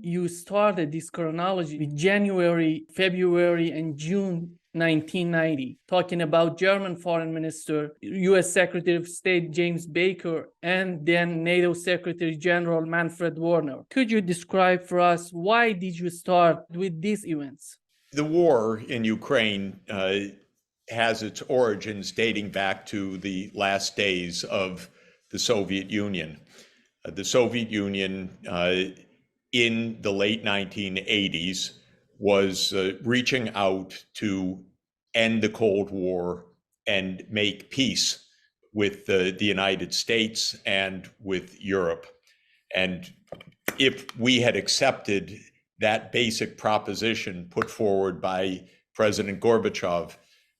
you started this chronology with January, February, and June 1990, talking about German Foreign Minister, US Secretary of State James Baker, and then NATO Secretary-General Manfred Wörner. Could you describe for us why did you start with these events? The war in Ukraine has its origins dating back to the last days of the Soviet Union. The Soviet Union in the late 1980s was reaching out to end the Cold War and make peace with the United States and with Europe. And if we had accepted that basic proposition put forward by President Gorbachev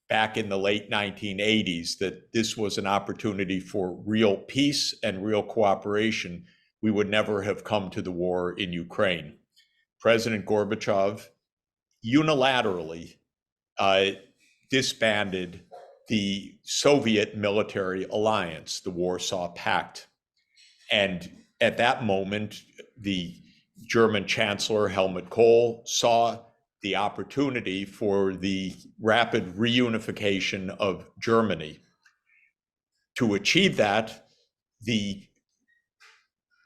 back in the late 1980s, that this was an opportunity for real peace and real cooperation, we would never have come to the war in Ukraine. President Gorbachev unilaterally disbanded the Soviet military alliance, the Warsaw Pact. And at that moment, the German Chancellor Helmut Kohl saw the opportunity for the rapid reunification of Germany. To achieve that, the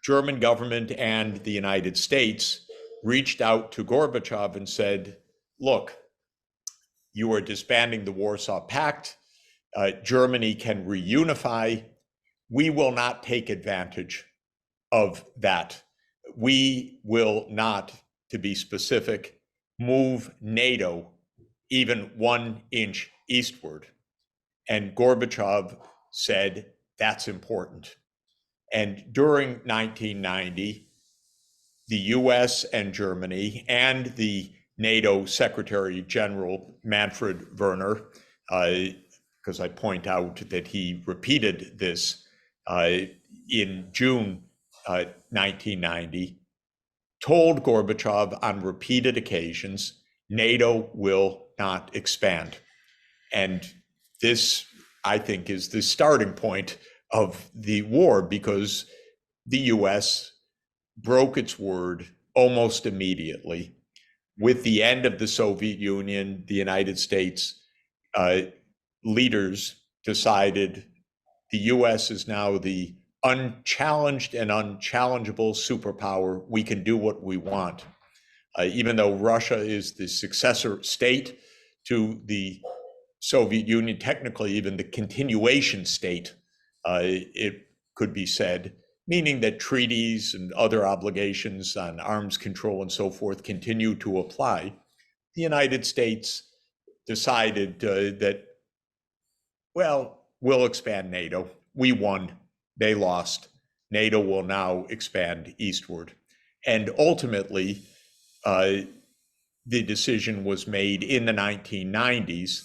German government and the United States reached out to Gorbachev and said, look, you are disbanding the Warsaw Pact. Germany can reunify. We will not take advantage of that. We will not, to be specific, move NATO even 1 inch eastward. And Gorbachev said, that's important. And during 1990, the US and Germany and the NATO Secretary-General Manfred Wörner, because I point out that he repeated this in June 1990, told Gorbachev on repeated occasions, NATO will not expand. And this, I think, is the starting point of the war, because the US broke its word almost immediately. With the end of the Soviet Union, the United States leaders decided the US is now the unchallenged and unchallengeable superpower. We can do what we want. Even though Russia is the successor state to the Soviet Union, technically even the continuation state, it could be said, meaning that treaties and other obligations on arms control and so forth continue to apply. The United States decided that, well, we'll expand NATO. We won. They lost. NATO will now expand eastward. And ultimately, the decision was made in the 1990s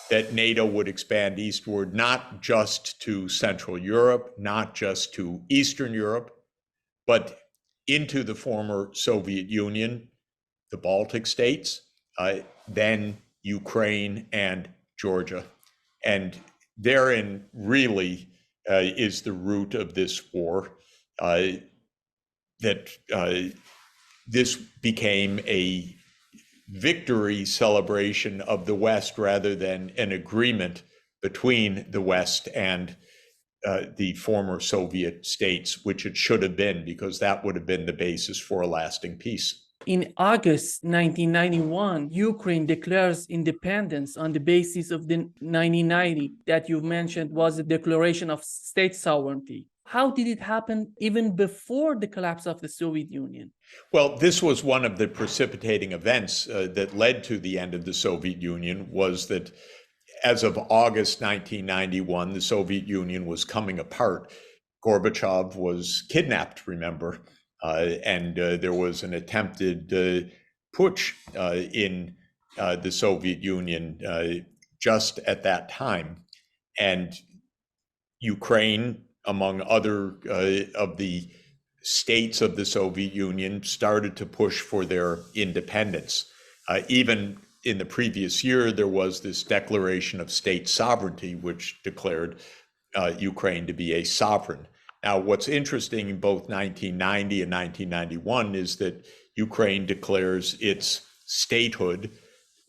that NATO would expand eastward, not just to Central Europe, not just to Eastern Europe, but into the former Soviet Union, the Baltic states, then Ukraine and Georgia. And therein really is the root of this war, that this became a victory celebration of the West rather than an agreement between the West and the former Soviet states, which it should have been, because that would have been the basis for a lasting peace. In August 1991, Ukraine declares independence on the basis of the 1990 that you mentioned was a declaration of state sovereignty. How did it happen even before the collapse of the Soviet Union? Well, this was one of the precipitating events that led to the end of the Soviet Union, was that as of August 1991, the Soviet Union was coming apart. Gorbachev was kidnapped, remember, and there was an attempted putsch in the Soviet Union just at that time. And Ukraine, among other of the states of the Soviet Union, started to push for their independence. Even in the previous year, there was this declaration of state sovereignty, which declared Ukraine to be a sovereign. Now, what's interesting in both 1990 and 1991 is that Ukraine declares its statehood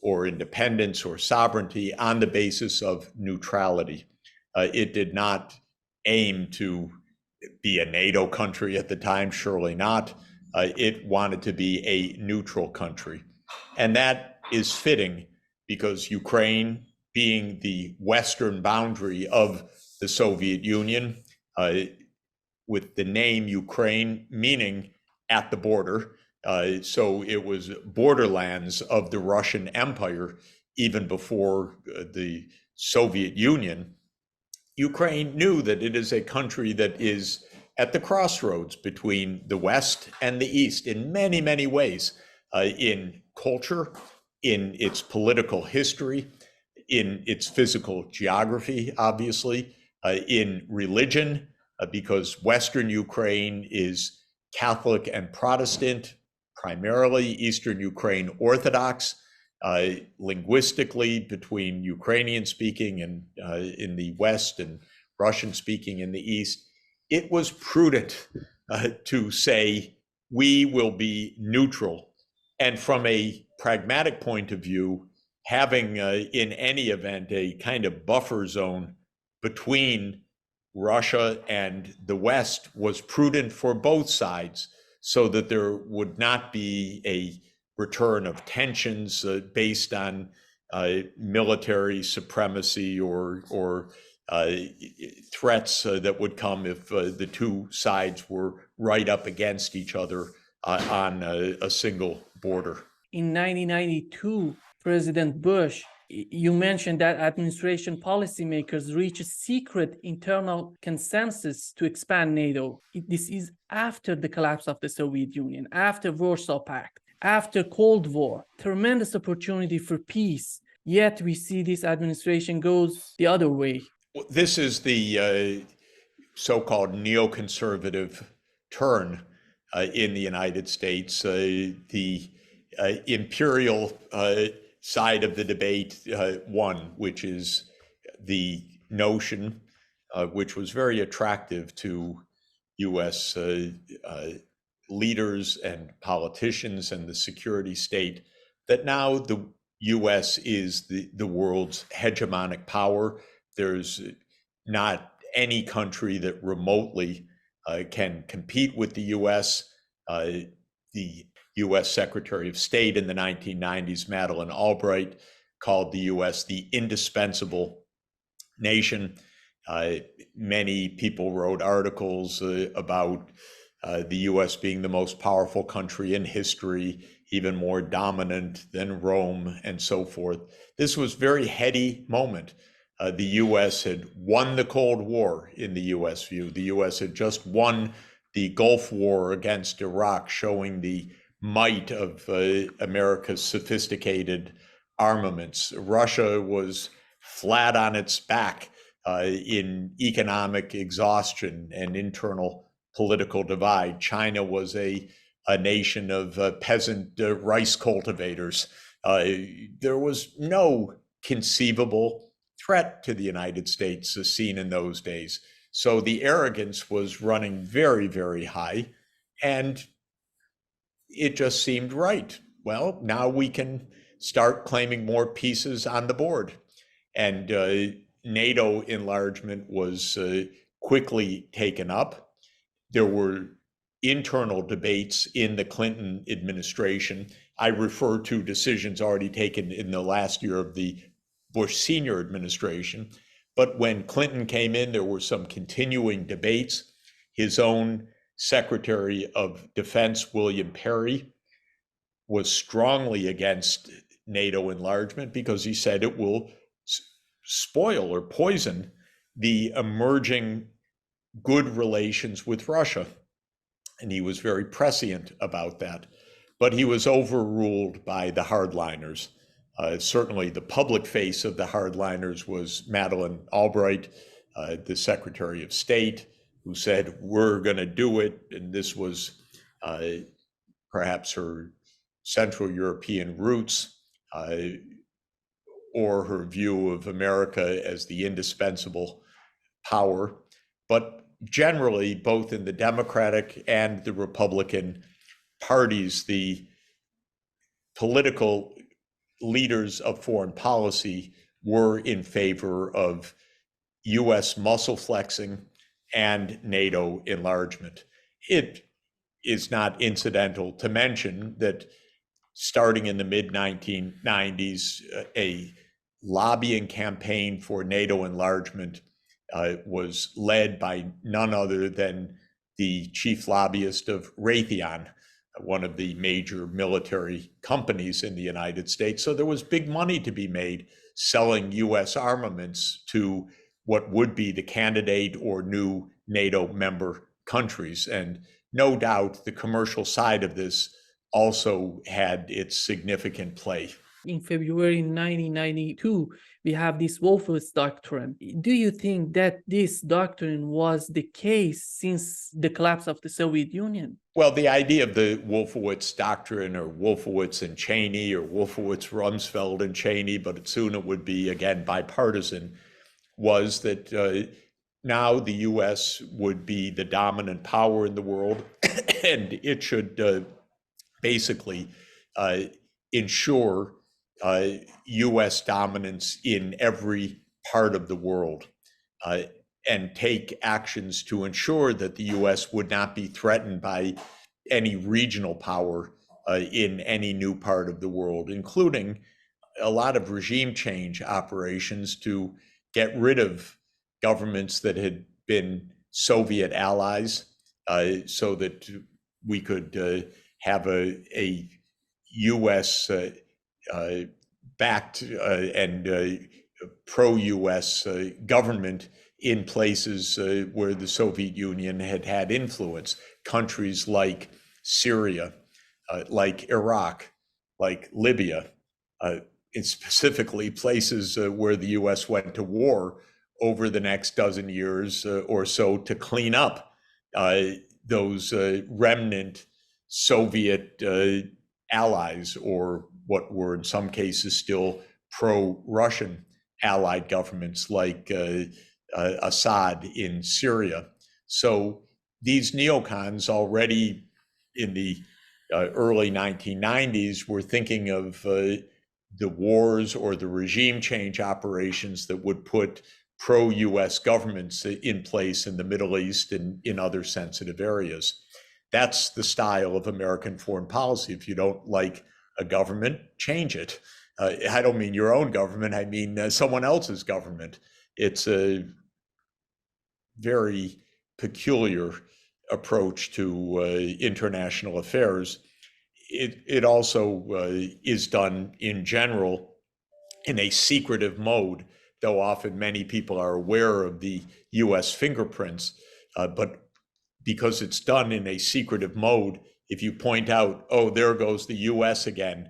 or independence or sovereignty on the basis of neutrality. It did not aim to be a NATO country at the time, surely not. It wanted to be a neutral country. And that is fitting because Ukraine, being the western boundary of the Soviet Union, with the name Ukraine meaning at the border, so it was borderlands of the Russian Empire even before the Soviet Union. Ukraine knew that it is a country that is at the crossroads between the West and the East in many, many ways, in culture, in its political history, in its physical geography, obviously, in religion, because Western Ukraine is Catholic and Protestant, primarily Eastern Ukraine Orthodox, linguistically between Ukrainian speaking and in the West and Russian speaking in the East. It was prudent to say, we will be neutral. And from a pragmatic point of view, having in any event a kind of buffer zone between Russia and the West was prudent for both sides, so that there would not be a return of tensions based on military supremacy or threats that would come if the two sides were right up against each other on a single border. In 1992, President Bush, you mentioned that administration policymakers reached a secret internal consensus to expand NATO. This is after the collapse of the Soviet Union, after Warsaw Pact, after Cold War, tremendous opportunity for peace. Yet we see this administration goes the other way. This is the so-called neoconservative turn in the United States. The imperial side of the debate won, which is the notion, which was very attractive to U.S. Leaders and politicians and the security state, that now the U.S. is the world's hegemonic power. There's not any country that remotely can compete with the U.S. The U.S. Secretary of State in the 1990s, Madeleine Albright, called the U.S. the indispensable nation. Many people wrote articles about the U.S. being the most powerful country in history, even more dominant than Rome, and so forth. This was a very heady moment. The U.S. had won the Cold War in the U.S. view. The U.S. had just won the Gulf War against Iraq, showing the might of America's sophisticated armaments. Russia was flat on its back in economic exhaustion and internal political divide. China was a nation of peasant rice cultivators. There was no conceivable threat to the United States as seen in those days. So the arrogance was running very, very high, and it just seemed right. Well, now we can start claiming more pieces on the board. And NATO enlargement was quickly taken up. There were internal debates in the Clinton administration. I refer to decisions already taken in the last year of the Bush senior administration. But when Clinton came in, there were some continuing debates. His own Secretary of Defense, William Perry, was strongly against NATO enlargement because he said it will spoil or poison the emerging good relations with Russia. And he was very prescient about that. But he was overruled by the hardliners. Certainly the public face of the hardliners was Madeleine Albright, the Secretary of State, who said, we're going to do it. And this was perhaps her Central European roots, or her view of America as the indispensable power. But generally, both in the Democratic and the Republican parties, the political leaders of foreign policy, were in favor of US muscle flexing and NATO enlargement. It is not incidental to mention that starting in the mid-1990s, a lobbying campaign for NATO enlargement was led by none other than the chief lobbyist of Raytheon, one of the major military companies in the United States. So there was big money to be made selling US armaments to what would be the candidate or new NATO member countries. And no doubt the commercial side of this also had its significant play. In February 1992, we have this Wolfowitz doctrine. Do you think that this doctrine was the case since the collapse of the Soviet Union? Well, the idea of the Wolfowitz doctrine, or Wolfowitz and Cheney, or Wolfowitz, Rumsfeld and Cheney, but soon it would be again bipartisan, was that now the US would be the dominant power in the world, and it should basically ensure US dominance in every part of the world, and take actions to ensure that the US would not be threatened by any regional power in any new part of the world, including a lot of regime change operations to get rid of governments that had been Soviet allies, so that we could have a US backed and pro-US government in places where the Soviet Union had had influence, countries like Syria, like Iraq, like Libya, and specifically places where the US went to war over the next dozen years or so to clean up those remnant Soviet allies, or what were in some cases still pro-Russian allied governments like Assad in Syria. So these neocons already in the early 1990s were thinking of the wars or the regime change operations that would put pro-US governments in place in the Middle East and in other sensitive areas. That's the style of American foreign policy. If you don't like a government, change it. I don't mean your own government, I mean someone else's government. It's a very peculiar approach to international affairs. It also is done in general in a secretive mode, though often many people are aware of the US fingerprints, but because it's done in a secretive mode, if you point out, oh, there goes the US again,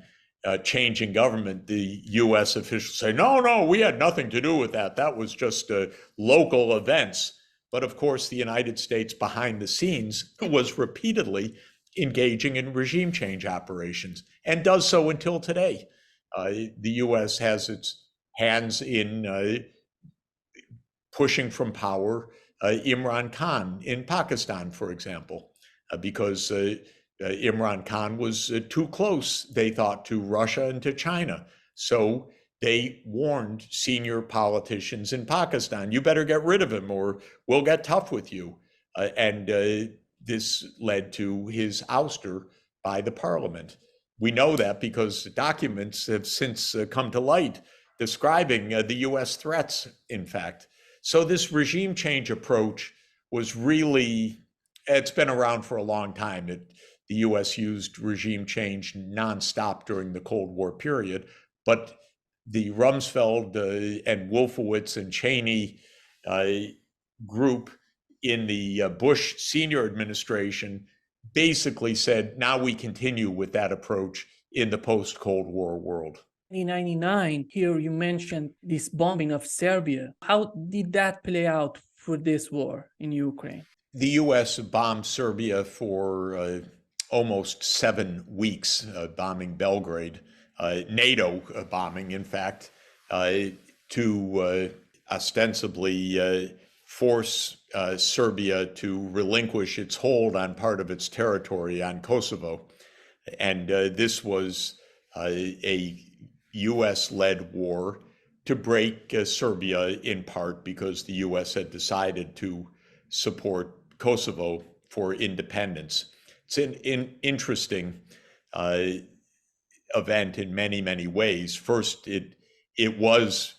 changing government, the US officials say, no, we had nothing to do with that. That was just local events. But of course, the United States behind the scenes was repeatedly engaging in regime change operations and does so until today. The US has its hands in pushing from power Imran Khan in Pakistan, for example, because Imran Khan was too close, they thought, to Russia and to China. So they warned senior politicians in Pakistan, you better get rid of him or we'll get tough with you. And this led to his ouster by the parliament. We know that because documents have since come to light describing the US threats, in fact. So this regime change approach was really, it's been around for a long time. The US used regime change nonstop during the Cold War period, but the Rumsfeld and Wolfowitz and Cheney group in the Bush senior administration basically said, now we continue with that approach in the post-Cold War world. In 1999, here you mentioned this bombing of Serbia. How did that play out for this war in Ukraine? The US bombed Serbia for almost 7 weeks, bombing Belgrade, NATO bombing, in fact, to ostensibly force Serbia to relinquish its hold on part of its territory on Kosovo. And this was a US-led war to break Serbia in part because the US had decided to support Kosovo for independence. It's an interesting event in many, many ways. First, it was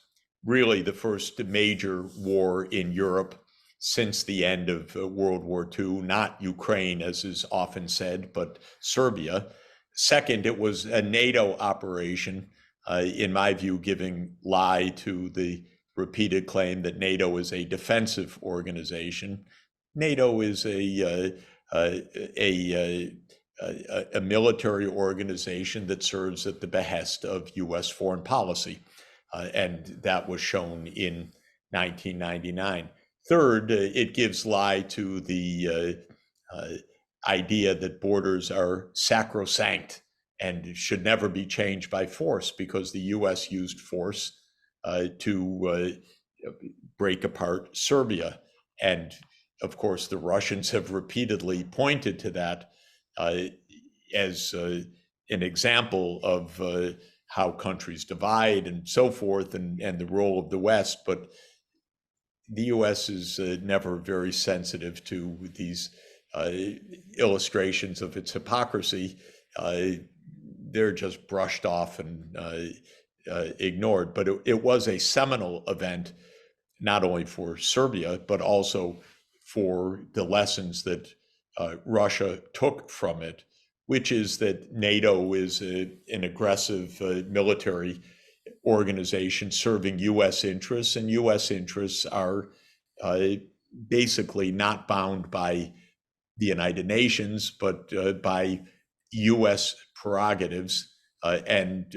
really the first major war in Europe since the end of World War II, not Ukraine, as is often said, but Serbia. Second, it was a NATO operation, in my view, giving lie to the repeated claim that NATO is a defensive organization. NATO is a military organization that serves at the behest of US foreign policy. And that was shown in 1999. Third, it gives lie to the idea that borders are sacrosanct and should never be changed by force, because the US used force to break apart Serbia. And of course, the Russians have repeatedly pointed to that as an example of how countries divide and so forth, and the role of the West. But the US is never very sensitive to these illustrations of its hypocrisy. They're just brushed off and ignored. But it was a seminal event, not only for Serbia, but also for the lessons that Russia took from it, which is that NATO is an aggressive military organization serving US interests, and US interests are basically not bound by the United Nations, but by US prerogatives, and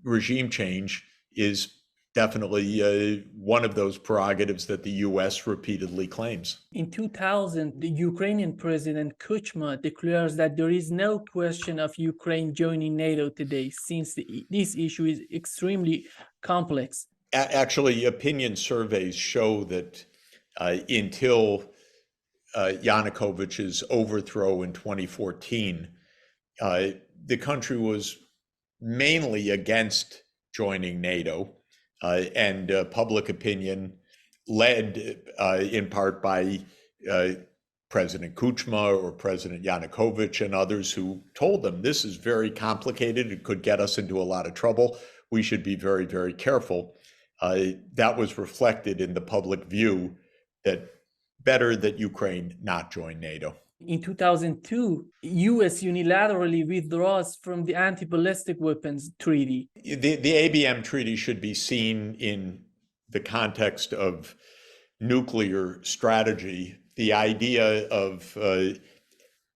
regime change is definitely one of those prerogatives that the US repeatedly claims. In 2000, the Ukrainian president Kuchma declares that there is no question of Ukraine joining NATO today, since this issue is extremely complex. Actually, opinion surveys show that until Yanukovych's overthrow in 2014, the country was mainly against joining NATO, and public opinion, led in part by President Kuchma or President Yanukovych and others, who told them this is very complicated, it could get us into a lot of trouble, we should be very, very careful. That was reflected in the public view that better that Ukraine not join NATO. In 2002, US unilaterally withdraws from the anti-ballistic weapons treaty. The ABM treaty should be seen in the context of nuclear strategy. The idea of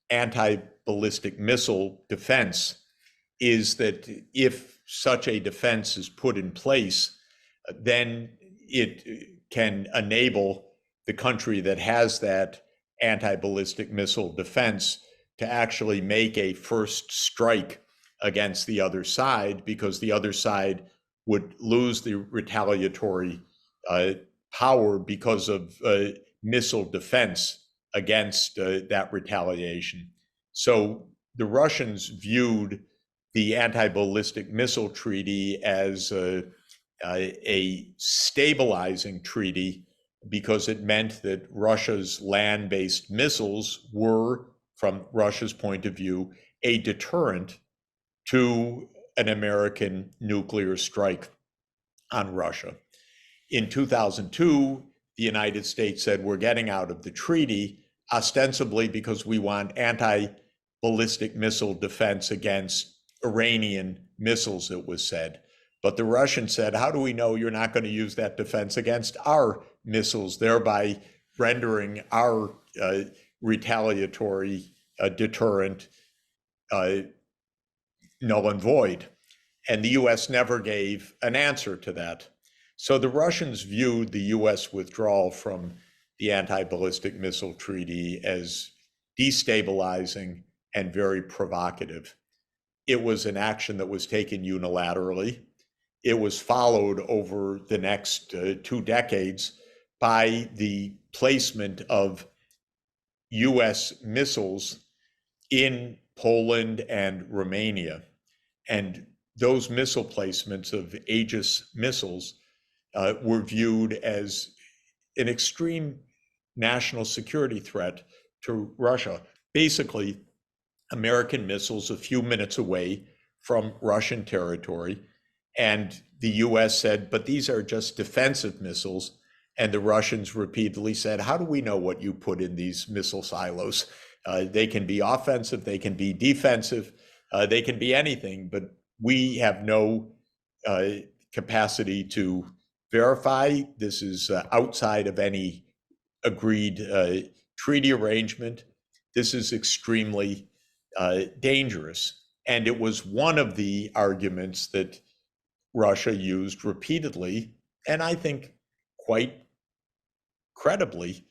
anti-ballistic missile defense is that if such a defense is put in place, then it can enable the country that has that anti-ballistic missile defense to actually make a first strike against the other side, because the other side would lose the retaliatory power because of missile defense against that retaliation. So the Russians viewed the anti-ballistic missile treaty as a stabilizing treaty, because it meant that Russia's land-based missiles were, from Russia's point of view, a deterrent to an American nuclear strike on Russia. In 2002, the United States said, we're getting out of the treaty, ostensibly because we want anti-ballistic missile defense against Iranian missiles, it was said. But the Russians said, how do we know you're not going to use that defense against our missiles, thereby rendering our retaliatory deterrent null and void? And the US never gave an answer to that. So the Russians viewed the US withdrawal from the anti-ballistic missile treaty as destabilizing and very provocative. It was an action that was taken unilaterally. It was followed over the next 2 decades by the placement of US missiles in Poland and Romania. And those missile placements of Aegis missiles were viewed as an extreme national security threat to Russia. Basically, American missiles a few minutes away from Russian territory. And the US said, but these are just defensive missiles. And the Russians repeatedly said, how do we know what you put in these missile silos? They can be offensive, they can be defensive, they can be anything, but we have no capacity to verify. This is outside of any agreed treaty arrangement. This is extremely dangerous. And it was one of the arguments that Russia used repeatedly, and I think quite credibly,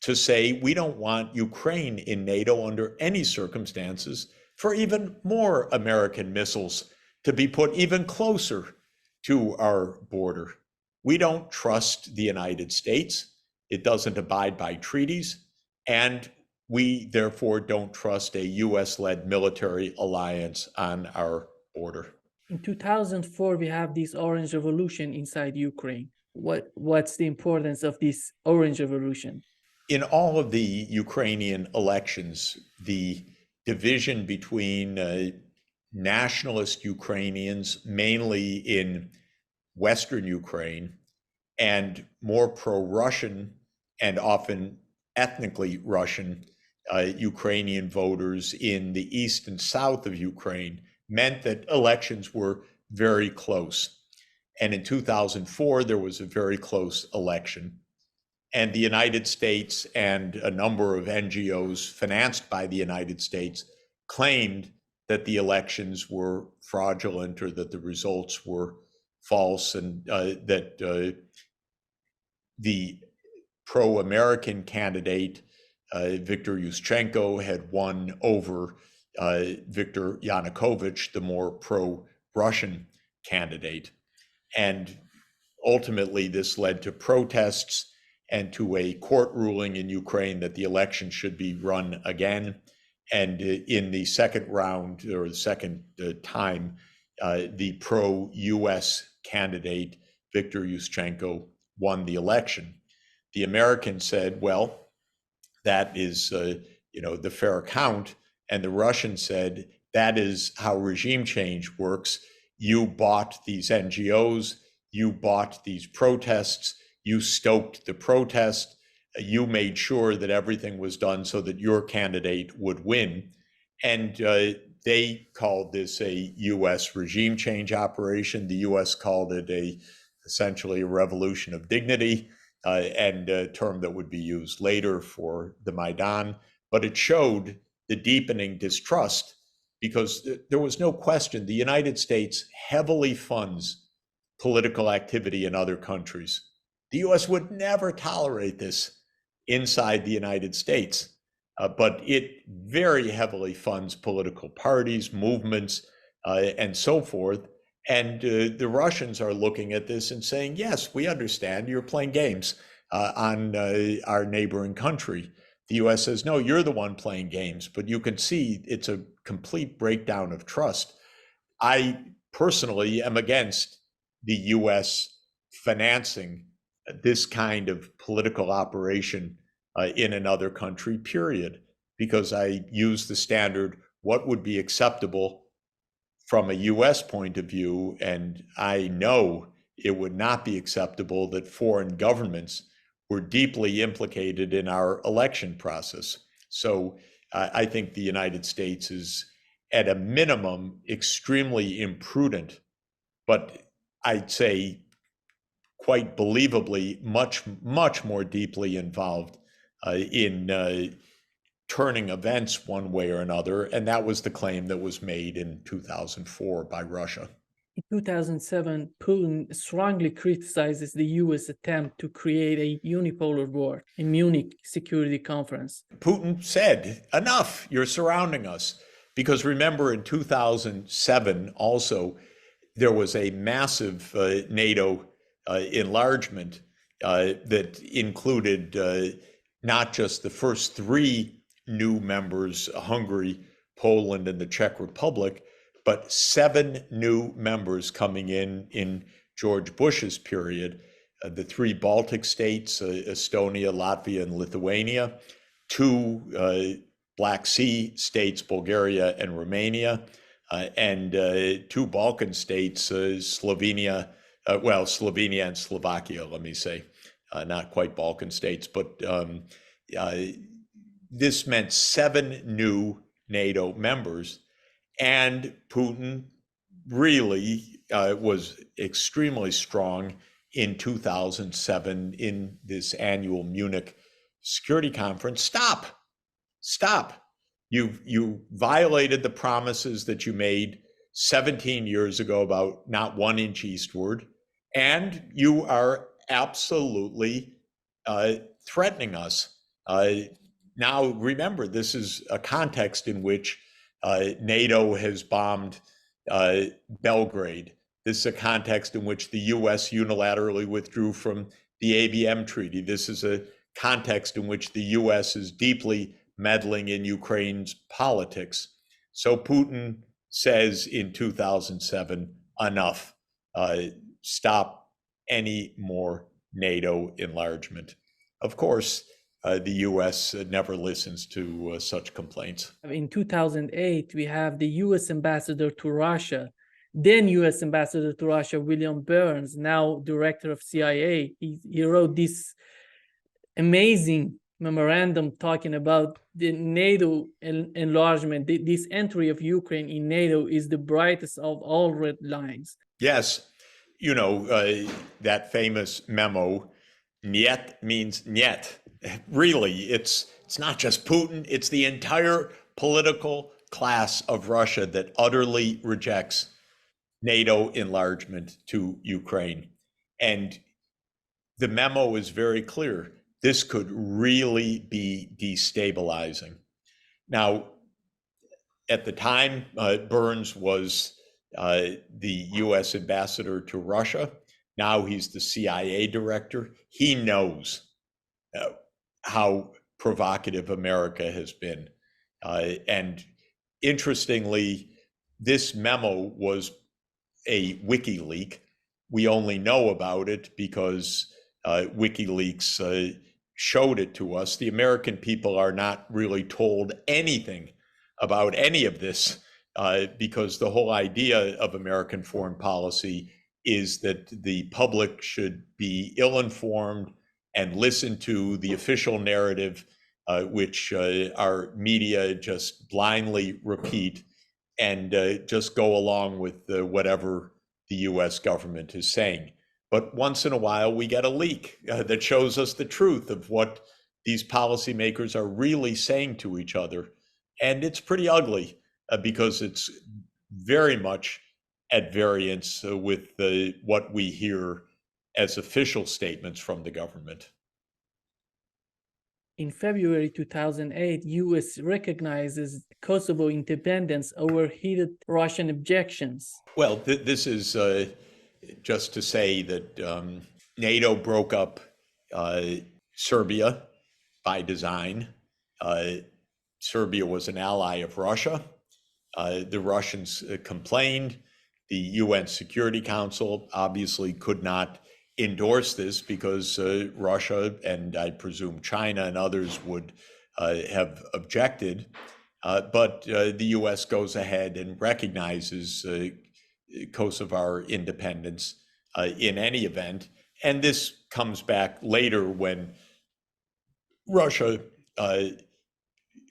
to say we don't want Ukraine in NATO under any circumstances for even more American missiles to be put even closer to our border. We don't trust the United States. It doesn't abide by treaties. And we therefore don't trust a US-led military alliance on our border. In 2004, we have this Orange Revolution inside Ukraine. What's the importance of this Orange Revolution? In all of the Ukrainian elections, the division between nationalist Ukrainians, mainly in Western Ukraine, and more pro-Russian and often ethnically Russian Ukrainian voters in the east and south of Ukraine meant that elections were very close. And in 2004, there was a very close election. And the United States and a number of NGOs financed by the United States claimed that the elections were fraudulent or that the results were false, and that the pro-American candidate, Viktor Yushchenko, had won over Viktor Yanukovych, the more pro-Russian candidate. And ultimately, this led to protests and to a court ruling in Ukraine that the election should be run again. And in the second round, or the second time, the pro-US candidate, Viktor Yushchenko, won the election. The Americans said, well, that is the fair count. And the Russians said, that is how regime change works. You bought these NGOs, you bought these protests, you stoked the protest, you made sure that everything was done so that your candidate would win. And they called this a US regime change operation. The US called it essentially a revolution of dignity, and a term that would be used later for the Maidan. But it showed the deepening distrust, because there was no question the United States heavily funds political activity in other countries. The US would never tolerate this inside the United States, but it very heavily funds political parties, movements, and so forth. And the Russians are looking at this and saying, yes, we understand you're playing games on our neighboring country. The US says, no, you're the one playing games, but you can see it's a complete breakdown of trust. I personally am against the US financing this kind of political operation in another country, period, because I use the standard, what would be acceptable from a US point of view, and I know it would not be acceptable that foreign governments were deeply implicated in our election process. So I think the United States is, at a minimum, extremely imprudent, but I'd say quite believably much more deeply involved in turning events one way or another. And that was the claim that was made in 2004 by Russia. In 2007, Putin strongly criticizes the US attempt to create a unipolar war in Munich Security Conference. Putin said, enough, you're surrounding us. Because remember, in 2007 also, there was a massive NATO enlargement, that included not just the first three new members, Hungary, Poland, and the Czech Republic, but 7 new members coming in George Bush's period. The 3 Baltic states, Estonia, Latvia, and Lithuania, 2 Black Sea states, Bulgaria and Romania, and 2 Balkan states, Slovenia and Slovakia, let me say, not quite Balkan states, but this meant 7 new NATO members, and Putin really was extremely strong in 2007 in this annual Munich Security Conference. Stop. You violated the promises that you made 17 years ago about not 1 inch eastward, and you are absolutely threatening us. Now, remember, this is a context in which NATO has bombed Belgrade. This is a context in which the US unilaterally withdrew from the ABM treaty. This is a context in which the US is deeply meddling in Ukraine's politics. So Putin says in 2007, enough, stop any more NATO enlargement. Of course, the US never listens to such complaints. In 2008, we have the US ambassador to Russia, then US ambassador to Russia, William Burns, now director of CIA. He wrote this amazing memorandum talking about the NATO enlargement. This entry of Ukraine in NATO is the brightest of all red lines. Yes, you know, that famous memo, "Niet" means "niet." Really, it's not just Putin, it's the entire political class of Russia that utterly rejects NATO enlargement to Ukraine. And the memo is very clear. This could really be destabilizing. Now, at the time, Burns was the US ambassador to Russia. Now he's the CIA director. He knows how provocative America has been. And interestingly, this memo was a WikiLeak. We only know about it because WikiLeaks showed it to us. The American people are not really told anything about any of this because the whole idea of American foreign policy is that the public should be ill-informed and listen to the official narrative, which our media just blindly repeat and just go along with whatever the US government is saying. But once in a while, we get a leak that shows us the truth of what these policymakers are really saying to each other. And it's pretty ugly because it's very much at variance with what we hear as official statements from the government. In February 2008, US recognizes Kosovo independence over heated Russian objections. Well, this is just to say that NATO broke up Serbia by design. Serbia was an ally of Russia. The Russians complained. The UN Security Council obviously could not endorse this because Russia and I presume China and others would have objected. But the US goes ahead and recognizes Kosovar independence in any event. And this comes back later when Russia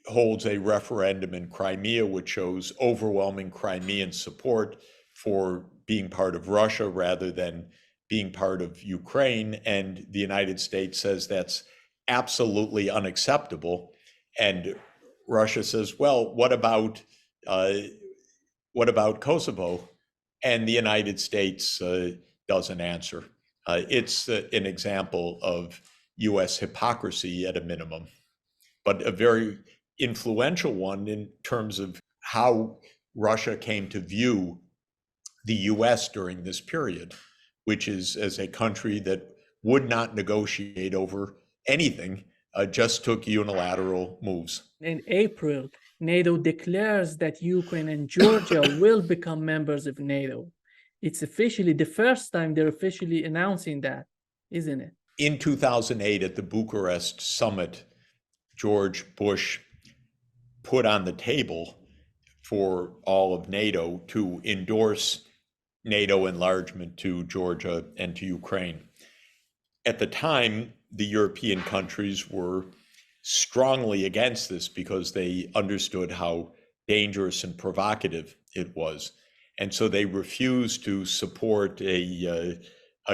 holds a referendum in Crimea, which shows overwhelming Crimean support for being part of Russia rather than being part of Ukraine. And the United States says that's absolutely unacceptable. And Russia says, well, what about Kosovo? And the United States doesn't answer. It's an example of US hypocrisy at a minimum, but a very influential one in terms of how Russia came to view the US during this period, which is as a country that would not negotiate over anything, just took unilateral moves. In April, NATO declares that Ukraine and Georgia will become members of NATO. It's officially the first time they're officially announcing that, isn't it? In 2008, at the Bucharest summit, George Bush put on the table for all of NATO to endorse NATO enlargement to Georgia and to Ukraine. At the time, the European countries were strongly against this because they understood how dangerous and provocative it was. And so they refused to support a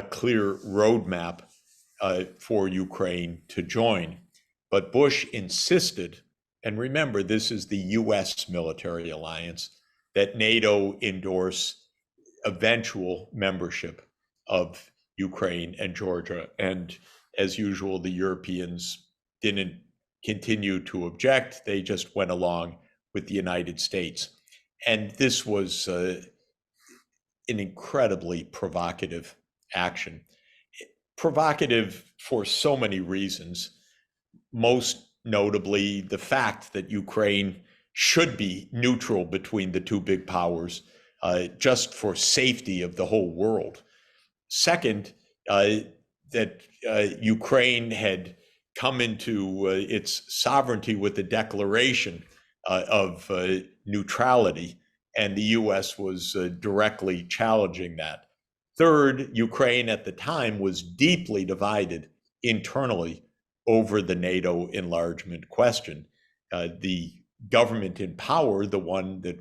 clear roadmap for Ukraine to join. But Bush insisted, and remember, this is the US military alliance, that NATO endorse eventual membership of Ukraine and Georgia. And as usual, the Europeans didn't continue to object. They just went along with the United States. And this was an incredibly provocative action. Provocative for so many reasons, most notably the fact that Ukraine should be neutral between the two big powers, just for safety of the whole world. Second, that Ukraine had come into its sovereignty with the declaration of neutrality, and the US was directly challenging that. Third, Ukraine at the time was deeply divided internally over the NATO enlargement question. The government in power, the one that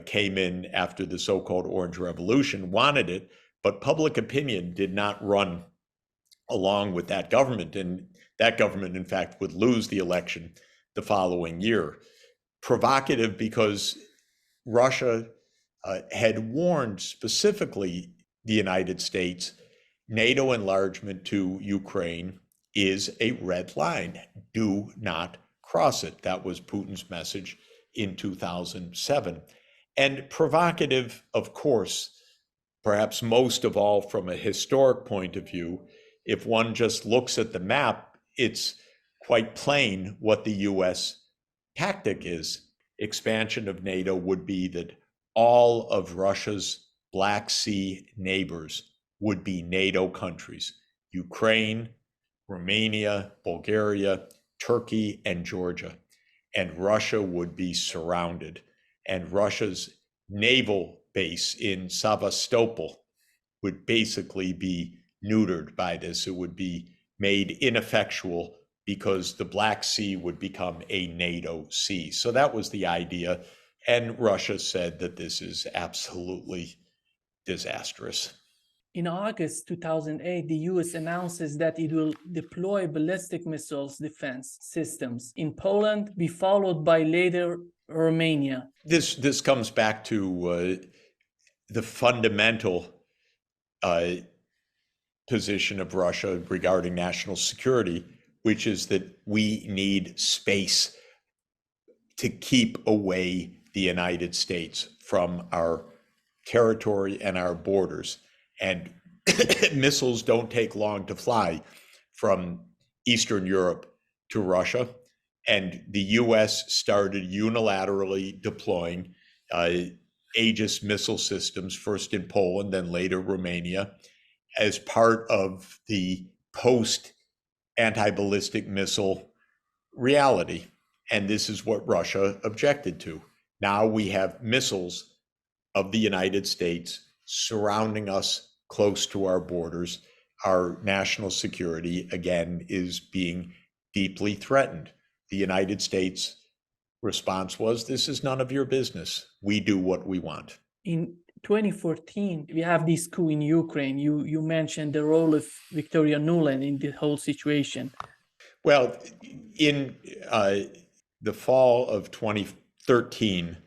came in after the so-called Orange Revolution, wanted it, but public opinion did not run along with that government. And that government, in fact, would lose the election the following year. Provocative because Russia had warned specifically the United States, NATO enlargement to Ukraine is a red line. Do not cross it. That was Putin's message in 2007. And provocative, of course, perhaps most of all from a historic point of view. If one just looks at the map, it's quite plain what the US tactic is. Expansion of NATO would be that all of Russia's Black Sea neighbors would be NATO countries: Ukraine, Romania, Bulgaria, Turkey, and Georgia. And Russia would be surrounded. And Russia's naval base in Sevastopol would basically be neutered by this. It would be made ineffectual because the Black Sea would become a NATO sea. So that was the idea. And Russia said that this is absolutely disastrous. In August 2008, the US announces that it will deploy ballistic missiles defense systems in Poland, be followed by later Romania. This comes back to the fundamental position of Russia regarding national security, which is that we need space to keep away the United States from our territory and our borders. And missiles don't take long to fly from Eastern Europe to Russia. And the US started unilaterally deploying Aegis missile systems, first in Poland, then later Romania, as part of the post-anti-ballistic missile reality. And this is what Russia objected to. Now we have missiles of the United States surrounding us close to our borders. Our national security, again, is being deeply threatened. The United States response was, this is none of your business. We do what we want. In 2014, we have this coup in Ukraine. You mentioned the role of Victoria Nuland in the whole situation. Well, in the fall of 2013,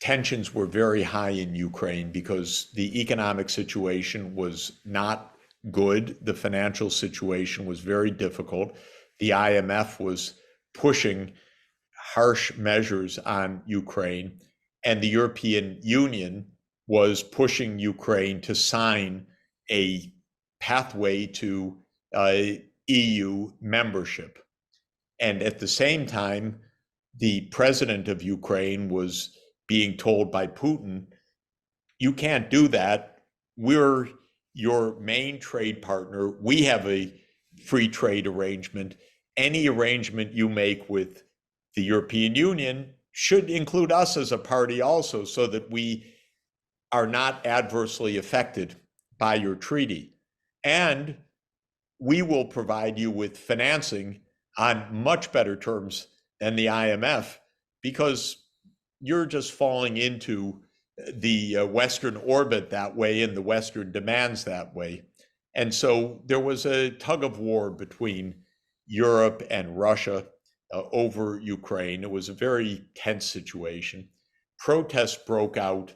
tensions were very high in Ukraine because the economic situation was not good. The financial situation was very difficult. The IMF was pushing harsh measures on Ukraine, and the European Union was pushing Ukraine to sign a pathway to EU membership. And at the same time, the president of Ukraine was being told by Putin, you can't do that. We're your main trade partner. We have a free trade arrangement. Any arrangement you make with the European Union should include us as a party also, so that we are not adversely affected by your treaty. And we will provide you with financing on much better terms than the IMF, because you're just falling into the Western orbit that way and the Western demands that way. And so there was a tug of war between Europe and Russia over Ukraine. It was a very tense situation. Protests broke out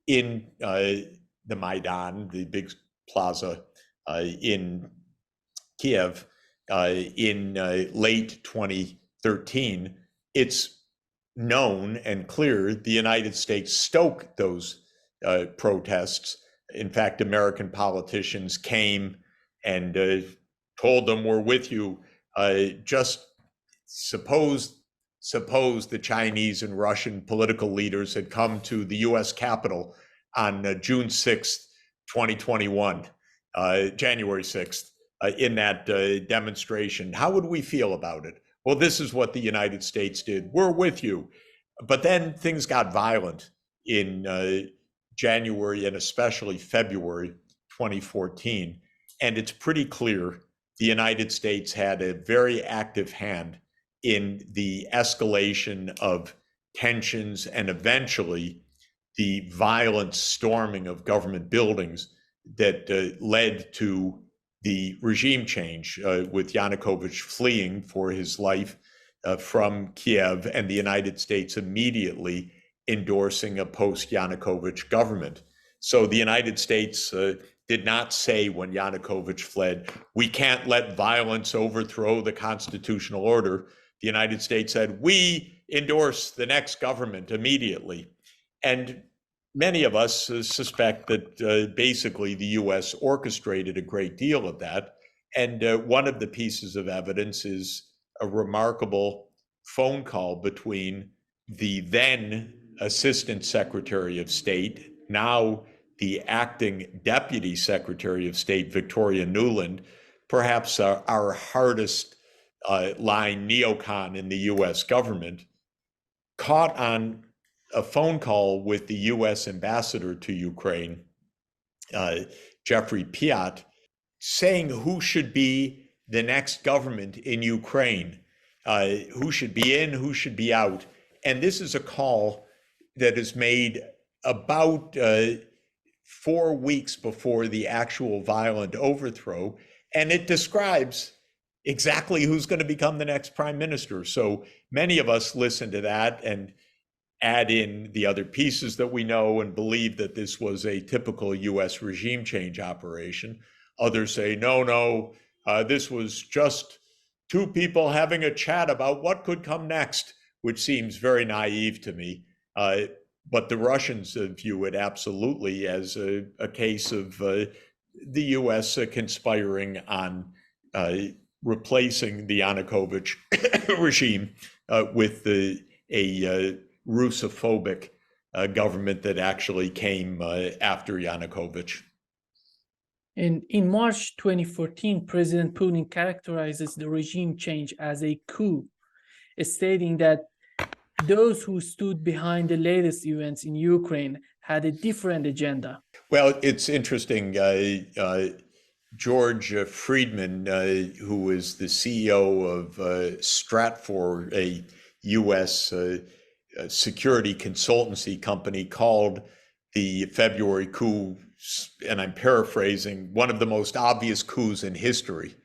in the Maidan, the big plaza in Kiev, in late 2013. It's known and clear the United States stoked those protests. In fact, American politicians came and told them, we're with you. Just suppose the Chinese and Russian political leaders had come to the US Capitol on June 6th, 2021, January 6th, in that demonstration. How would we feel about it? Well, this is what the United States did. We're with you. But then things got violent in January and especially February 2014. And it's pretty clear the United States had a very active hand in the escalation of tensions and eventually the violent storming of government buildings that led to the regime change, with Yanukovych fleeing for his life from Kiev and the United States immediately endorsing a post-Yanukovych government. So the United States did not say when Yanukovych fled, we can't let violence overthrow the constitutional order. The United States said, we endorse the next government immediately. And many of us suspect that basically the US orchestrated a great deal of that. And one of the pieces of evidence is a remarkable phone call between the then Assistant Secretary of State, now the acting Deputy Secretary of State, Victoria Nuland, perhaps our hardest line neocon in the US government, caught on a phone call with the US ambassador to Ukraine, Jeffrey Piat, saying who should be the next government in Ukraine, who should be in, who should be out. And this is a call that is made about 4 weeks before the actual violent overthrow. And it describes exactly who's going to become the next prime minister. So many of us listen to that and add in the other pieces that we know and believe that this was a typical US regime change operation. Others say, no, this was just two people having a chat about what could come next, which seems very naive to me. But the Russians view it absolutely as a case of the US conspiring on replacing the Yanukovych regime with a Russophobic government that actually came after Yanukovych. In March 2014, President Putin characterizes the regime change as a coup, stating that those who stood behind the latest events in Ukraine had a different agenda. Well, it's interesting. George Friedman, who is the CEO of Stratfor, a U.S. security consultancy company, called the February coup, and I'm paraphrasing, one of the most obvious coups in history.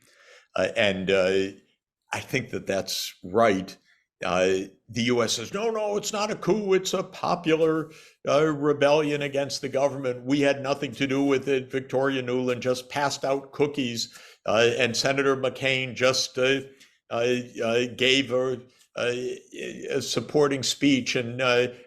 And I think that that's right. The U.S. says, no, it's not a coup. It's a popular rebellion against the government. We had nothing to do with it. Victoria Nuland just passed out cookies, and Senator McCain just gave a supporting speech, and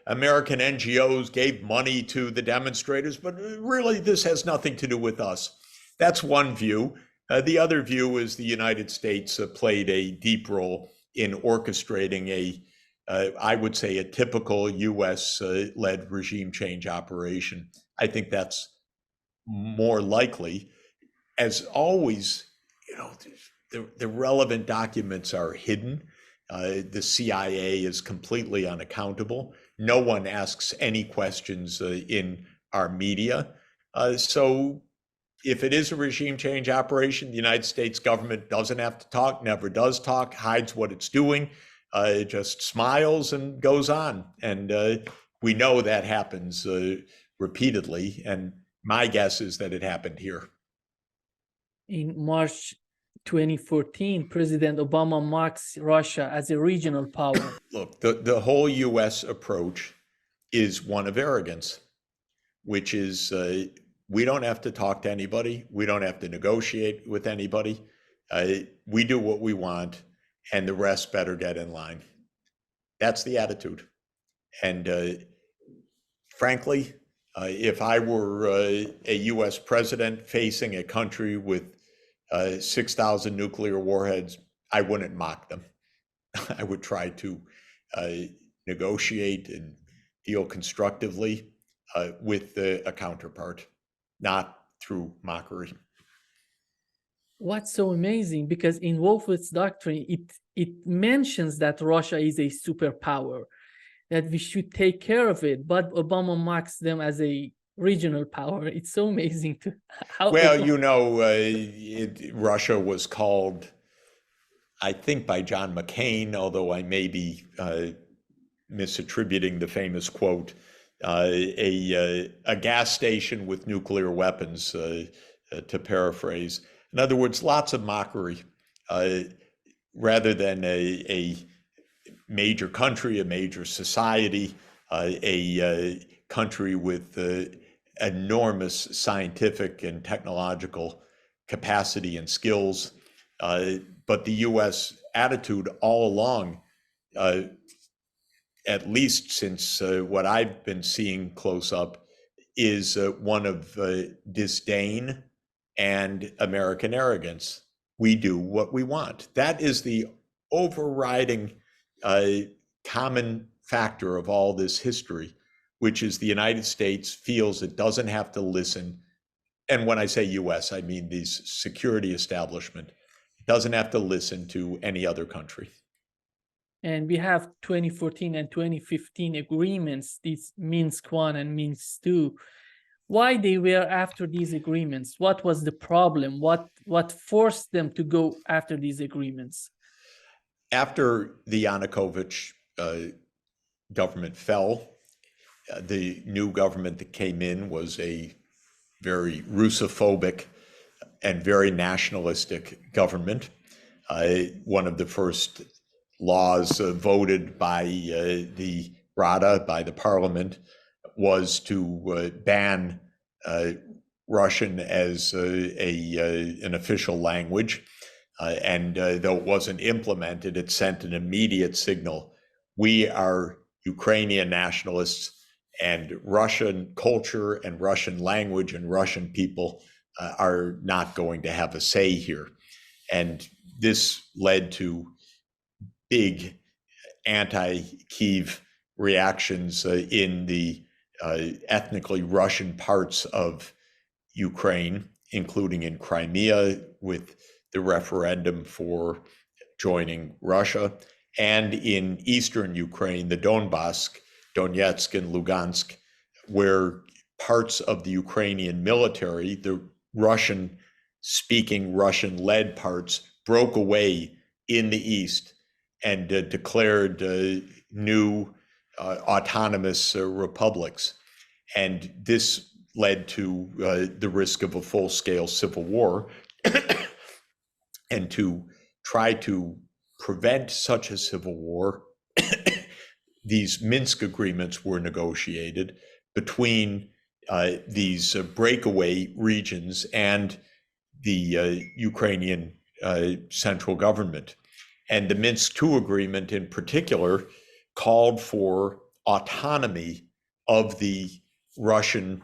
American NGOs gave money to the demonstrators. But really, this has nothing to do with us. That's one view. The other view is the United States played a deep role in orchestrating I would say, a typical U.S. led regime change operation. I think that's more likely. As always, the relevant documents are hidden. The CIA is completely unaccountable. No one asks any questions in our media. So if it is a regime change operation, the United States government doesn't have to talk, never does talk, hides what it's doing, it just smiles and goes on. And we know that happens repeatedly. And my guess is that it happened here. In March 2014, President Obama marks Russia as a regional power. Look, the whole U.S. approach is one of arrogance, which is we don't have to talk to anybody. We don't have to negotiate with anybody. We do what we want, and the rest better get in line. That's the attitude. And frankly, if I were a U.S. president facing a country with 6,000 nuclear warheads, I wouldn't mock them. I would try to negotiate and deal constructively with a counterpart, not through mockery. What's so amazing, because in Wolfowitz doctrine, it mentions that Russia is a superpower, that we should take care of it, but Obama marks them as a regional power. It's so amazing to how. Well, Russia was called, I think, by John McCain, although I may be misattributing the famous quote, a gas station with nuclear weapons, to paraphrase. In other words, lots of mockery, rather than a major country, a major society, a country with enormous scientific and technological capacity and skills. But the U.S. attitude all along, at least since what I've been seeing close up, is one of disdain and American arrogance. We do what we want. That is the overriding common factor of all this history, which is the United States feels it doesn't have to listen. And when I say U.S., I mean these security establishment. It doesn't have to listen to any other country. And we have 2014 and 2015 agreements, these Minsk I and Minsk II. Why they were after these agreements? What was the problem? What forced them to go after these agreements? After the Yanukovych government fell, the new government that came in was a very Russophobic and very nationalistic government. One of the first laws voted by the Rada, by the parliament, was to ban Russian as an official language. And though it wasn't implemented, it sent an immediate signal. We are Ukrainian nationalists, and Russian culture and Russian language and Russian people are not going to have a say here. And this led to big anti-Kyiv reactions in the ethnically Russian parts of Ukraine, including in Crimea with the referendum for joining Russia, and in eastern Ukraine, the Donetsk and Lugansk, where parts of the Ukrainian military, the Russian-speaking, Russian-led parts, broke away in the east and declared new autonomous republics. And this led to the risk of a full-scale civil war. And to try to prevent such a civil war, these Minsk agreements were negotiated between these breakaway regions and the Ukrainian central government. And the Minsk II agreement in particular called for autonomy of the Russian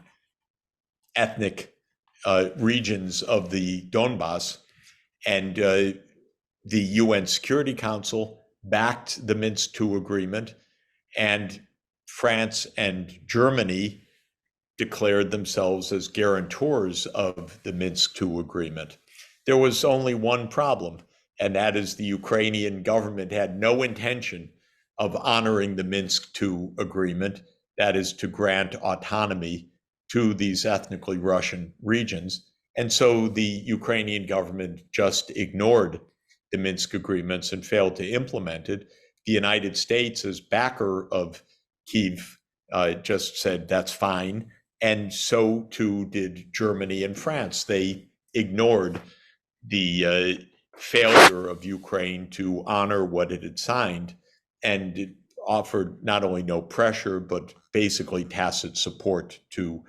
ethnic regions of the Donbass And the UN Security Council backed the Minsk II agreement, and France and Germany declared themselves as guarantors of the Minsk II agreement. There was only one problem, and that is the Ukrainian government had no intention of honoring the Minsk II agreement, that is to grant autonomy to these ethnically Russian regions. And so the Ukrainian government just ignored the Minsk agreements and failed to implement it. The United States, as backer of Kyiv, just said that's fine. And so too did Germany and France. They ignored the failure of Ukraine to honor what it had signed, and it offered not only no pressure, but basically tacit support to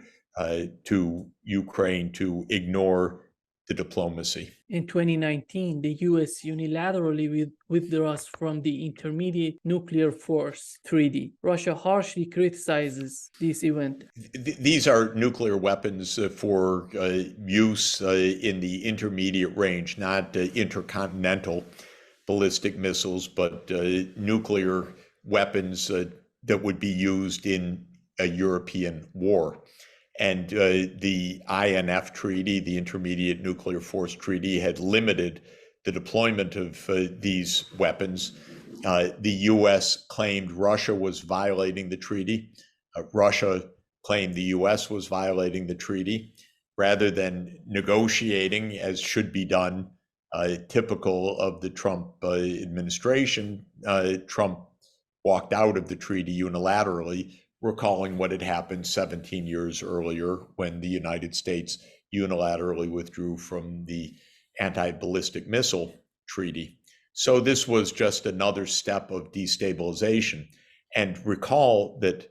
Ukraine to ignore the diplomacy. In 2019, the US unilaterally withdraws from the Intermediate Nuclear Force Treaty. Russia harshly criticizes this event. These are nuclear weapons for use in the intermediate range, not intercontinental ballistic missiles, but nuclear weapons that would be used in a European war. And the INF Treaty, the Intermediate Nuclear Force Treaty, had limited the deployment of these weapons. The US claimed Russia was violating the treaty. Russia claimed the US was violating the treaty. Rather than negotiating, as should be done, typical of the Trump administration, Trump walked out of the treaty unilaterally, recalling what had happened 17 years earlier when the United States unilaterally withdrew from the anti-ballistic missile treaty. So this was just another step of destabilization. And recall that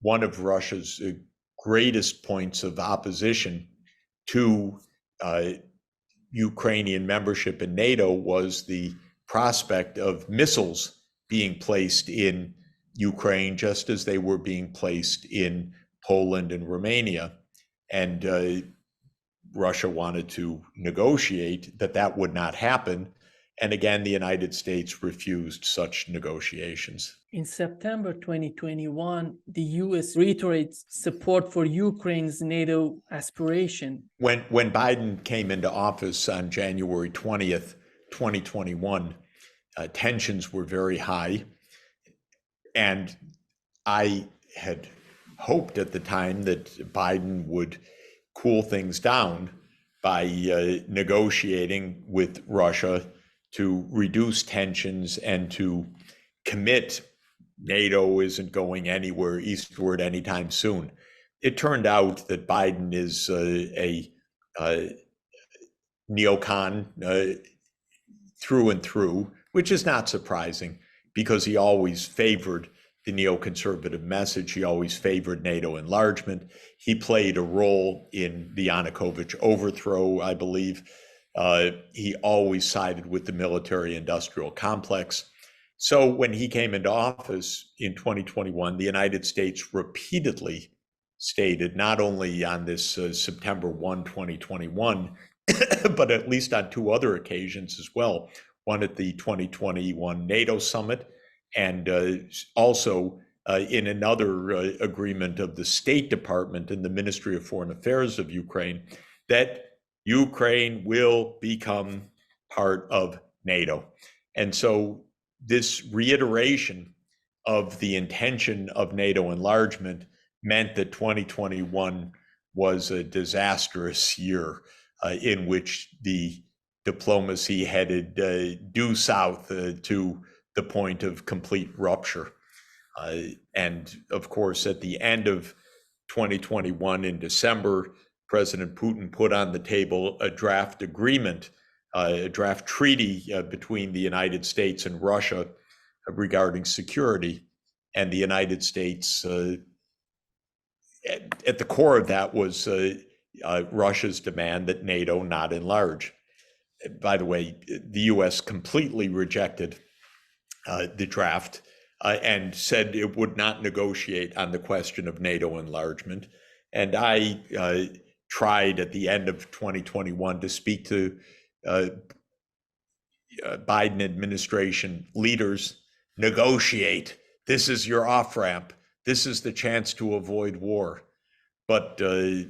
one of Russia's greatest points of opposition to Ukrainian membership in NATO was the prospect of missiles being placed in Ukraine, just as they were being placed in Poland and Romania. And Russia wanted to negotiate that would not happen. And again, the United States refused such negotiations. In September 2021, the US reiterates support for Ukraine's NATO aspiration. When Biden came into office on January 20th, 2021, tensions were very high. And I had hoped at the time that Biden would cool things down by negotiating with Russia to reduce tensions and to commit NATO isn't going anywhere eastward anytime soon. It turned out that Biden is a neocon through and through, which is not surprising because he always favored the neoconservative message. He always favored NATO enlargement. He played a role in the Yanukovych overthrow, I believe. He always sided with the military-industrial complex. So when he came into office in 2021, the United States repeatedly stated, not only on this September 1, 2021, but at least on two other occasions as well, one at the 2021 NATO summit, and also in another agreement of the State Department and the Ministry of Foreign Affairs of Ukraine, that Ukraine will become part of NATO. And so this reiteration of the intention of NATO enlargement meant that 2021 was a disastrous year in which the diplomacy headed due south to the point of complete rupture. And of course, at the end of 2021 in December, President Putin put on the table a draft agreement, a draft treaty between the United States and Russia regarding security. And the United States, at the core of that was Russia's demand that NATO not enlarge. By the way, the US completely rejected the draft and said it would not negotiate on the question of NATO enlargement. And I tried at the end of 2021 to speak to Biden administration leaders negotiate. This is your off ramp. This is the chance to avoid war. But the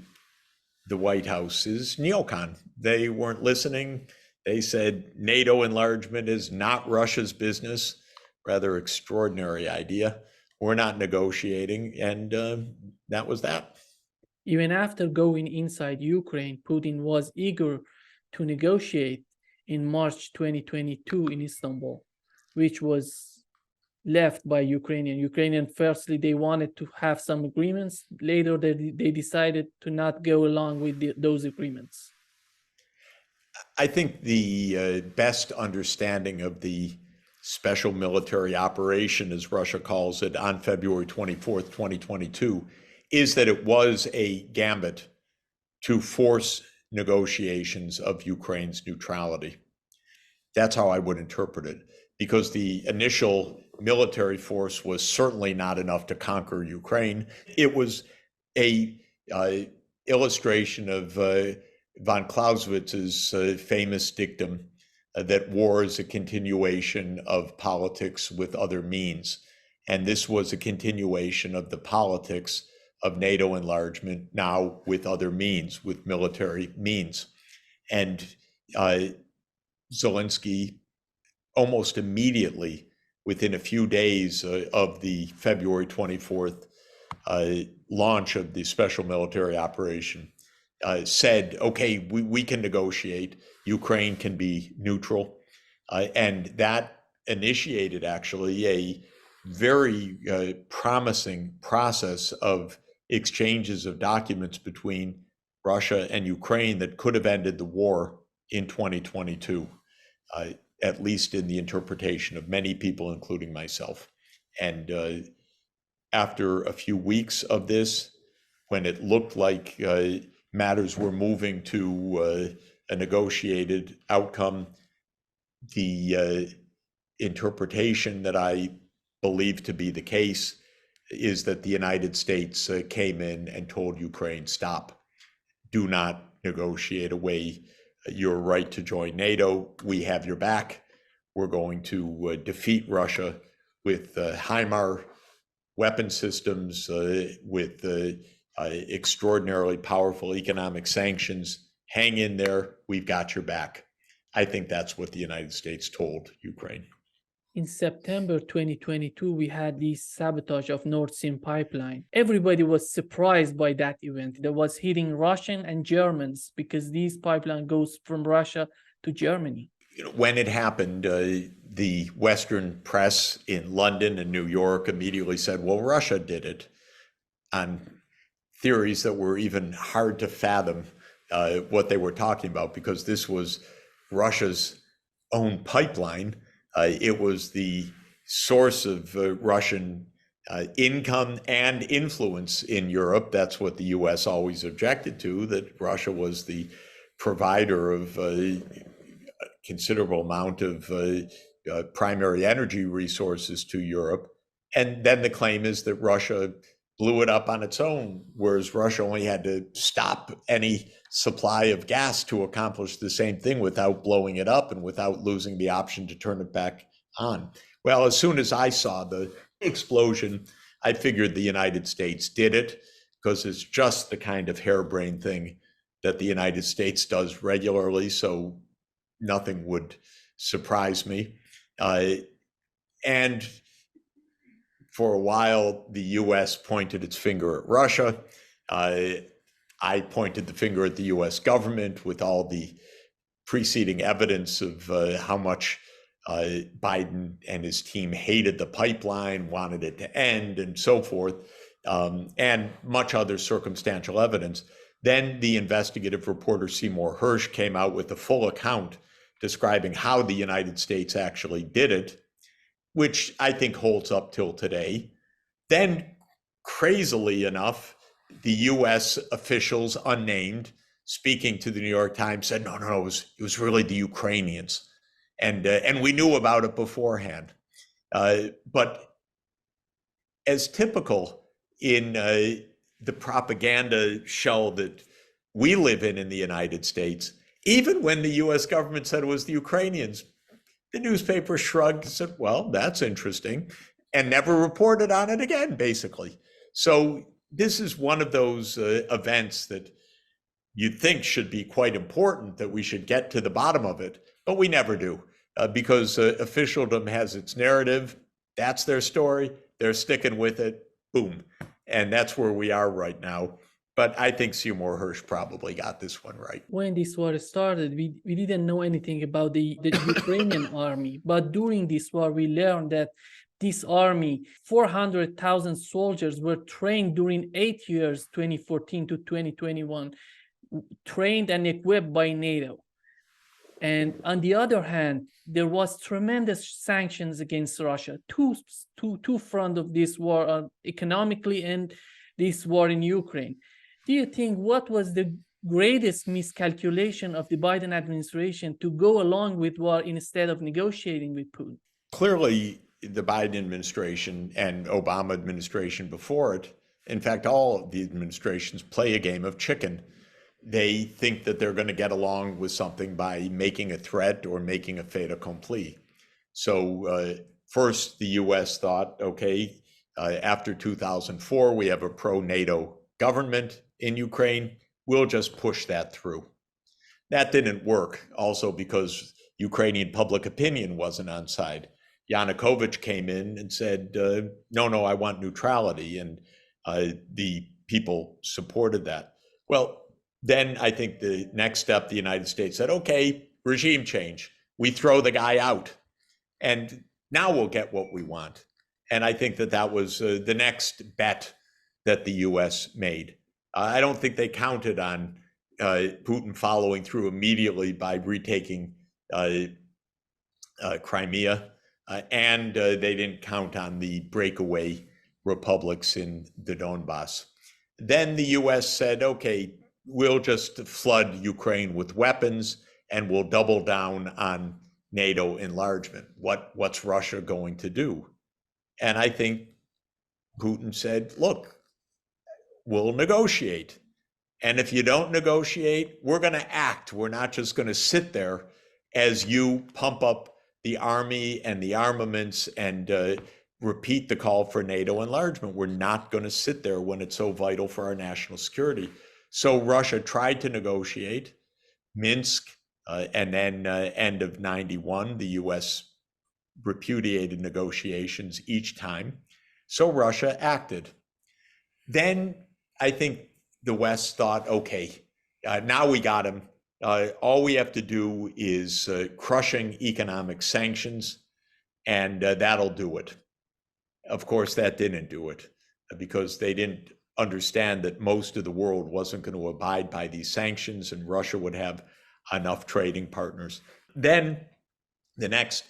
White House is neocon. They weren't listening. They said NATO enlargement is not Russia's business. Rather extraordinary idea. We're not negotiating. And that was that. Even after going inside Ukraine, Putin was eager to negotiate in March 2022 in Istanbul, which was left by Ukrainian, firstly, they wanted to have some agreements. Later, they decided to not go along with those agreements. I think the best understanding of the special military operation, as Russia calls it, on February 24th, 2022, is that it was a gambit to force negotiations of Ukraine's neutrality. That's how I would interpret it, because the initial military force was certainly not enough to conquer Ukraine. It was a illustration of von Clausewitz's famous dictum that war is a continuation of politics with other means. And this was a continuation of the politics of NATO enlargement, now with other means, with military means. And Zelensky, almost immediately, within a few days of the February 24th launch of the special military operation, said, okay, we can negotiate. Ukraine can be neutral. And that initiated actually a very promising process of exchanges of documents between Russia and Ukraine that could have ended the war in 2022, at least in the interpretation of many people, including myself. And after a few weeks of this, when it looked like matters were moving to a negotiated outcome, the interpretation that I believe to be the case is that the United States came in and told Ukraine, stop, do not negotiate away your right to join NATO. We have your back. We're going to defeat Russia with HIMAR weapon systems, with extraordinarily powerful economic sanctions. Hang in there. We've got your back. I think that's what the United States told Ukraine. In September 2022, we had the sabotage of Nord Stream pipeline. Everybody was surprised by that event that was hitting Russian and Germans because these pipeline goes from Russia to Germany. When it happened, the Western press in London and New York immediately said, well, Russia did it, on theories that were even hard to fathom what they were talking about, because this was Russia's own pipeline. It was the source of Russian income and influence in Europe. That's what the US always objected to, that Russia was the provider of a considerable amount of primary energy resources to Europe. And then the claim is that Russia blew it up on its own, whereas Russia only had to stop any supply of gas to accomplish the same thing without blowing it up and without losing the option to turn it back on. Well, as soon as I saw the explosion, I figured the United States did it, because it's just the kind of harebrained thing that the United States does regularly, so nothing would surprise me. And for a while, the US pointed its finger at Russia. I pointed the finger at the US government with all the preceding evidence of how much Biden and his team hated the pipeline, wanted it to end, and so forth, and much other circumstantial evidence. Then the investigative reporter Seymour Hersh came out with a full account describing how the United States actually did it, which I think holds up till today. Then, crazily enough, the US officials, unnamed, speaking to the New York Times, said, no, it was really the Ukrainians. And we knew about it beforehand. But as typical in the propaganda shell that we live in the United States, even when the US government said it was the Ukrainians, The newspaper shrugged and said, well, that's interesting, and never reported on it again, basically. So this is one of those events that you'd think should be quite important, that we should get to the bottom of it, but we never do, because officialdom has its narrative. That's their story. They're sticking with it. Boom. And that's where we are right now. But I think Seymour Hersh probably got this one right. When this war started, we didn't know anything about the Ukrainian army. But during this war, we learned that this army, 400,000 soldiers, were trained during 8 years, 2014 to 2021, trained and equipped by NATO. And on the other hand, there was tremendous sanctions against Russia. Two front of this war, economically and this war in Ukraine. Do you think what was the greatest miscalculation of the Biden administration to go along with war instead of negotiating with Putin? Clearly, the Biden administration and Obama administration before it, in fact, all of the administrations play a game of chicken. They think that they're going to get along with something by making a threat or making a fait accompli. So first, the US thought, okay, after 2004, we have a pro-NATO government in Ukraine. We'll just push that through. That didn't work, also because Ukrainian public opinion wasn't on side. Yanukovych came in and said, no, I want neutrality. And the people supported that. Well, then I think the next step, the United States said, okay, regime change. We throw the guy out. And now we'll get what we want. And I think that was the next bet that the US made. I don't think they counted on Putin following through immediately by retaking Crimea, and they didn't count on the breakaway republics in the Donbass. Then the US said, okay, we'll just flood Ukraine with weapons and we'll double down on NATO enlargement. What's Russia going to do? And I think Putin said, look, we'll negotiate. And if you don't negotiate, we're going to act. We're not just going to sit there as you pump up the army and the armaments and repeat the call for NATO enlargement. We're not going to sit there when it's so vital for our national security. So Russia tried to negotiate Minsk, and then end of 91, the US repudiated negotiations each time. So Russia acted. Then I think the West thought, okay, now we got him. All we have to do is crushing economic sanctions, and that'll do it. Of course, that didn't do it, because they didn't understand that most of the world wasn't going to abide by these sanctions, and Russia would have enough trading partners. Then the next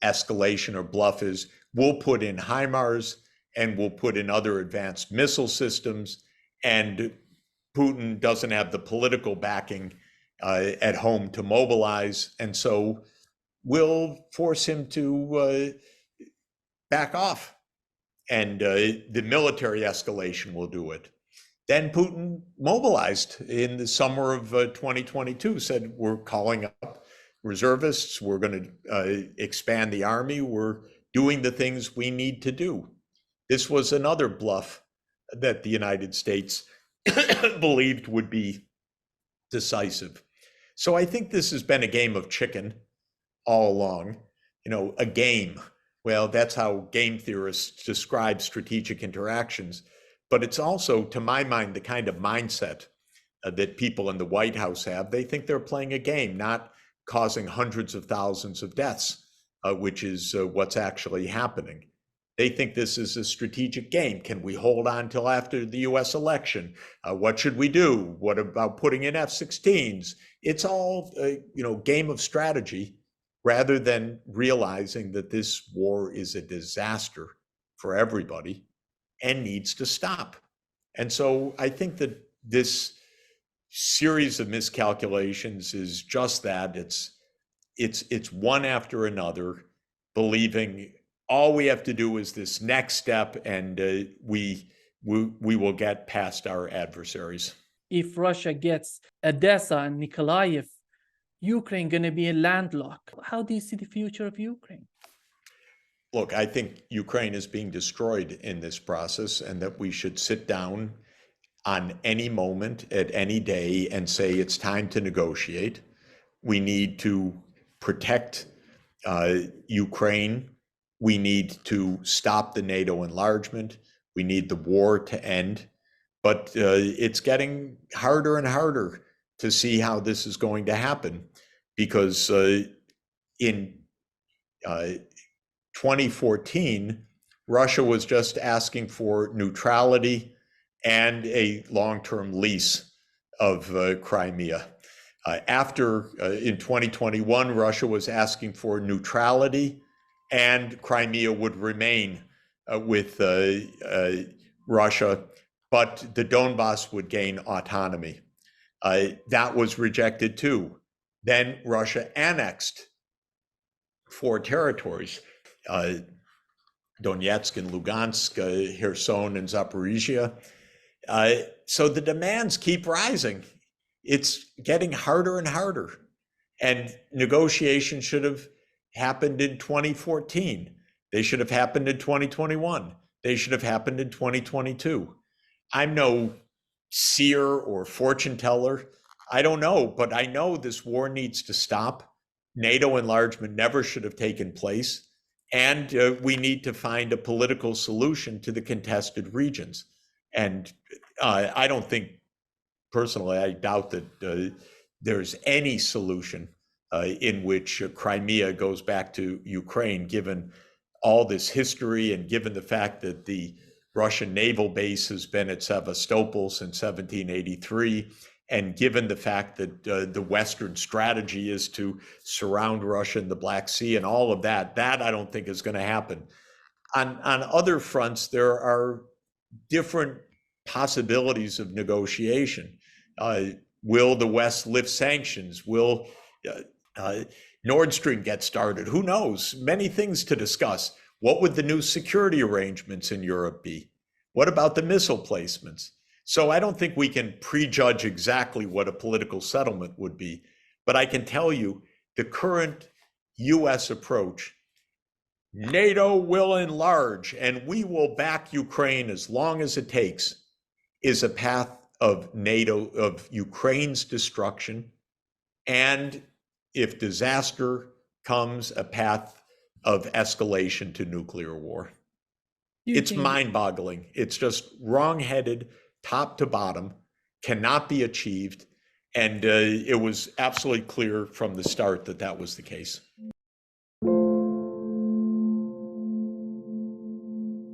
escalation or bluff is, we'll put in HIMARS and we'll put in other advanced missile systems, and Putin doesn't have the political backing at home to mobilize, and so we'll force him to back off, and the military escalation will do it. Then Putin mobilized in the summer of 2022, said, we're calling up reservists, we're going to expand the army, we're doing the things we need to do. This was another bluff that the United States believed would be decisive. So I think this has been a game of chicken all along. A game. Well, that's how game theorists describe strategic interactions. But it's also, to my mind, the kind of mindset that people in the White House have. They think they're playing a game, not causing hundreds of thousands of deaths, which is what's actually happening. They think this is a strategic game. Can we hold on till after the US election? What should we do? What about putting in F-16s? It's all a game of strategy, rather than realizing that this war is a disaster for everybody and needs to stop. And so I think that this series of miscalculations is just that. It's one after another, believing all we have to do is this next step, and we will get past our adversaries. If Russia gets Odessa and Nikolaev, Ukraine going to be a landlocked? How do you see the future of Ukraine? Look, I think Ukraine is being destroyed in this process, and that we should sit down on any moment, at any day, and say it's time to negotiate. We need to protect Ukraine. We need to stop the NATO enlargement. We need the war to end. But it's getting harder and harder to see how this is going to happen, because in 2014, Russia was just asking for neutrality and a long-term lease of Crimea. In 2021, Russia was asking for neutrality and Crimea would remain with Russia, but the Donbass would gain autonomy. That was rejected too. Then Russia annexed 4 territories, Donetsk and Lugansk, Kherson and Zaporizhia. So the demands keep rising. It's getting harder and harder. And negotiations should have happened in 2014. They should have happened in 2021. They should have happened in 2022. I'm no seer or fortune teller. I don't know, but I know this war needs to stop. NATO enlargement never should have taken place. And we need to find a political solution to the contested regions. And I don't think, personally, I doubt that there's any solution in which Crimea goes back to Ukraine, given all this history and given the fact that the Russian naval base has been at Sevastopol since 1783, and given the fact that the Western strategy is to surround Russia in the Black Sea and all of that, I don't think is going to happen. On other fronts, there are different possibilities of negotiation. Will the West lift sanctions? Will Nord Stream get started? Who knows? Many things to discuss. What would the new security arrangements in Europe be? What about the missile placements? So I don't think we can prejudge exactly what a political settlement would be, but I can tell you the current US approach, NATO will enlarge and we will back Ukraine as long as it takes, is a path of NATO, of Ukraine's destruction, and if disaster comes, a path of escalation to nuclear war. It's mind-boggling. It's just wrong-headed, top to bottom, cannot be achieved. And it was absolutely clear from the start that that was the case.